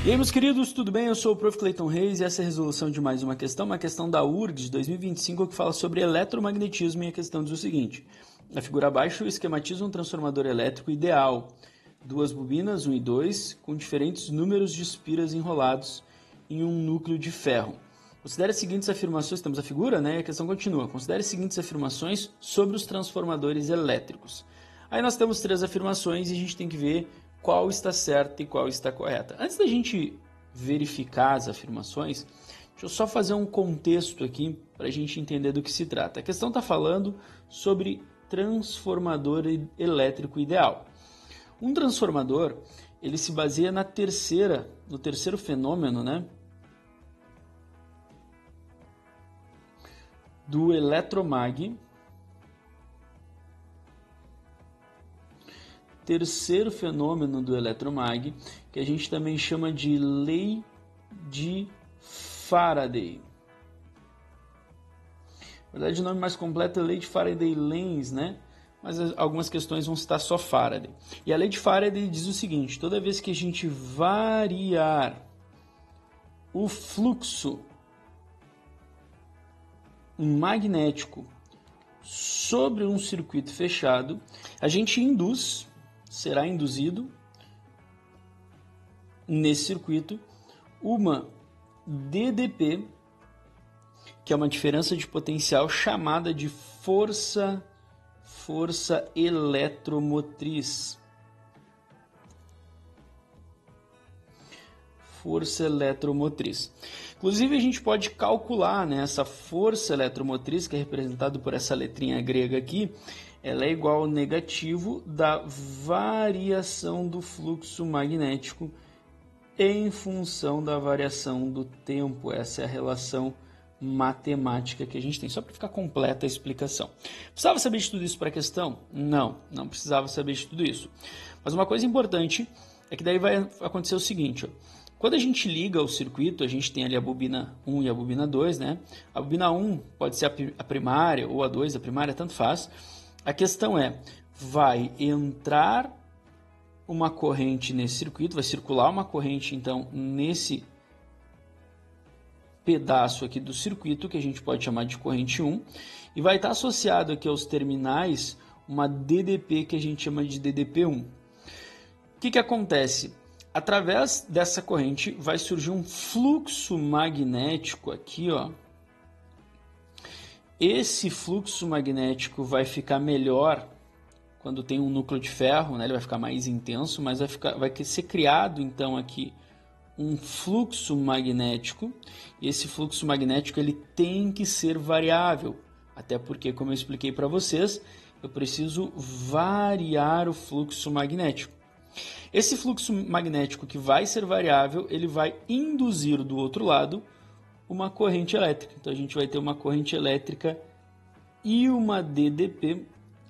E aí, meus queridos, tudo bem? Eu sou o Prof. Clayton Reis e essa é a resolução de mais uma questão da URGS de 2025 que fala sobre eletromagnetismo e a questão diz o seguinte. Na figura abaixo, esquematiza um transformador elétrico ideal. Duas bobinas, 1 e 2, com diferentes números de espiras enrolados em um núcleo de ferro. Considere as seguintes afirmações, temos a figura, né? E a questão continua. Considere as seguintes afirmações sobre os transformadores elétricos. Aí nós temos 3 afirmações e a gente tem que ver qual está certa e qual está correta. Antes da gente verificar as afirmações, deixa eu só fazer um contexto aqui para a gente entender do que se trata. A questão está falando sobre transformador elétrico ideal. Um transformador, ele se baseia no terceiro fenômeno, né, do eletromag. Terceiro fenômeno do eletromag, que a gente também chama de lei de Faraday. Na verdade, o nome mais completo é lei de Faraday-Lenz, né? Mas algumas questões vão citar só Faraday. E a lei de Faraday diz o seguinte: toda vez que a gente variar o fluxo magnético sobre um circuito fechado, a gente será induzido nesse circuito uma DDP, que é uma diferença de potencial chamada de força eletromotriz. Força eletromotriz. Inclusive a gente pode calcular, né, essa força eletromotriz, que é representada por essa letrinha grega aqui, ela é igual ao negativo da variação do fluxo magnético em função da variação do tempo. Essa é a relação matemática que a gente tem, só para ficar completa a explicação. Precisava saber de tudo isso para a questão? Não precisava saber de tudo isso. Mas uma coisa importante é que daí vai acontecer o seguinte, ó. Quando a gente liga o circuito, a gente tem ali a bobina 1 e a bobina 2, né? A bobina 1 pode ser a primária ou a 2, a primária, tanto faz. A questão é, vai entrar uma corrente nesse circuito, vai circular uma corrente, então, nesse pedaço aqui do circuito, que a gente pode chamar de corrente 1, e vai estar associado aqui aos terminais uma DDP, que a gente chama de DDP1. O que acontece? Através dessa corrente vai surgir um fluxo magnético aqui, ó. Esse fluxo magnético vai ficar melhor quando tem um núcleo de ferro, né? Ele vai ficar mais intenso, mas vai ser criado então aqui um fluxo magnético, e esse fluxo magnético ele tem que ser variável, até porque, como eu expliquei para vocês, eu preciso variar o fluxo magnético. Esse fluxo magnético que vai ser variável, ele vai induzir do outro lado uma corrente elétrica. Então a gente vai ter uma corrente elétrica e uma DDP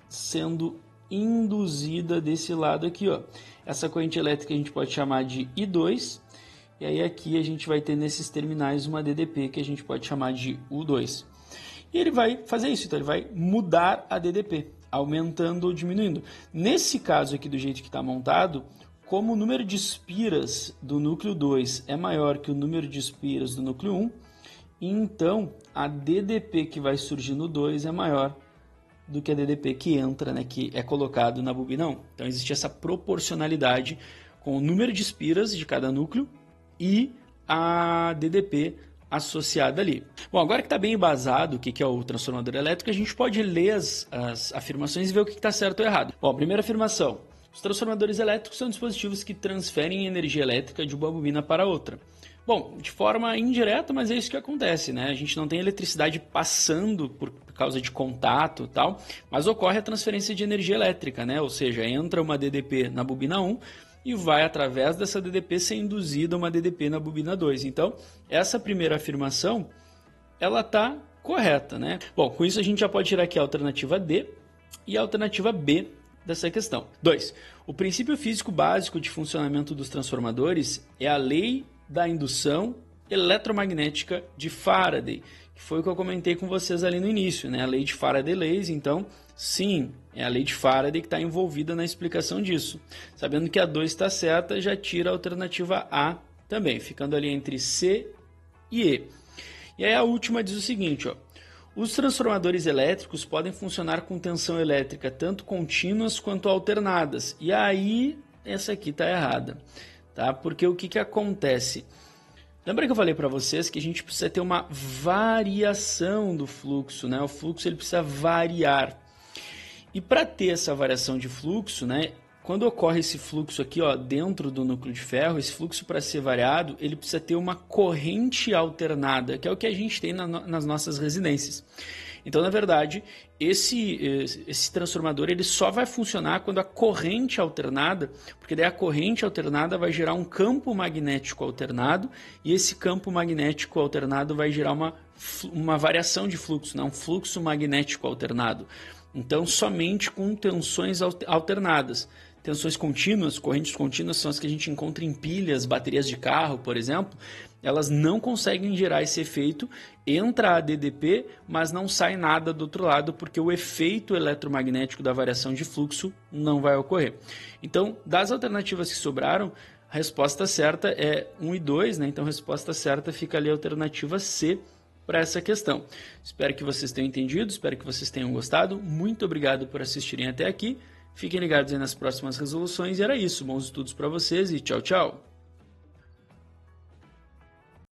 sendo induzida desse lado aqui, ó. Essa corrente elétrica a gente pode chamar de I2, e aí aqui a gente vai ter nesses terminais uma DDP que a gente pode chamar de U2. E ele vai fazer isso, então ele vai mudar a DDP, aumentando ou diminuindo. Nesse caso aqui, do jeito que está montado, como o número de espiras do núcleo 2 é maior que o número de espiras do núcleo 1, então a DDP que vai surgir no 2 é maior do que a DDP que entra, né, que é colocado na bobina 1. Então existe essa proporcionalidade com o número de espiras de cada núcleo e a DDP associada ali. Bom, agora que está bem embasado o que é o transformador elétrico, a gente pode ler as afirmações e ver o que está certo ou errado. Bom, primeira afirmação: os transformadores elétricos são dispositivos que transferem energia elétrica de uma bobina para outra. Bom, de forma indireta, mas é isso que acontece, né? A gente não tem eletricidade passando por causa de contato e tal, mas ocorre a transferência de energia elétrica, né? Ou seja, entra uma DDP na bobina 1 e vai, através dessa DDP, ser induzida uma DDP na bobina 2. Então, essa primeira afirmação, ela está correta, né? Bom, com isso a gente já pode tirar aqui a alternativa D e a alternativa B dessa questão. 2. O princípio físico básico de funcionamento dos transformadores é a lei da indução eletromagnética de Faraday, que foi o que eu comentei com vocês ali no início, né? A lei de Faraday-Lenz, então, sim, é a lei de Faraday que está envolvida na explicação disso. Sabendo que a 2 está certa, já tira a alternativa A também, ficando ali entre C e E. E aí a última diz o seguinte, ó, os transformadores elétricos podem funcionar com tensão elétrica tanto contínuas quanto alternadas. E aí, essa aqui está errada, tá? Porque o que acontece? Lembra que eu falei para vocês que a gente precisa ter uma variação do fluxo, né? O fluxo ele precisa variar. E para ter essa variação de fluxo, né? Quando ocorre esse fluxo aqui, ó, dentro do núcleo de ferro, esse fluxo para ser variado, ele precisa ter uma corrente alternada, que é o que a gente tem nas nossas residências. Então, na verdade, esse transformador ele só vai funcionar quando a corrente alternada, porque daí a corrente alternada vai gerar um campo magnético alternado, e esse campo magnético alternado vai gerar uma variação de fluxo, né? Um fluxo magnético alternado. Então, somente com tensões alternadas. Tensões contínuas, correntes contínuas são as que a gente encontra em pilhas, baterias de carro, por exemplo. Elas não conseguem gerar esse efeito, entra a DDP, mas não sai nada do outro lado, porque o efeito eletromagnético da variação de fluxo não vai ocorrer. Então, das alternativas que sobraram, a resposta certa é 1 e 2, né? Então a resposta certa fica ali a alternativa C para essa questão. Espero que vocês tenham entendido, espero que vocês tenham gostado. Muito obrigado por assistirem até aqui. Fiquem ligados aí nas próximas resoluções e era isso. Bons estudos para vocês e tchau, tchau!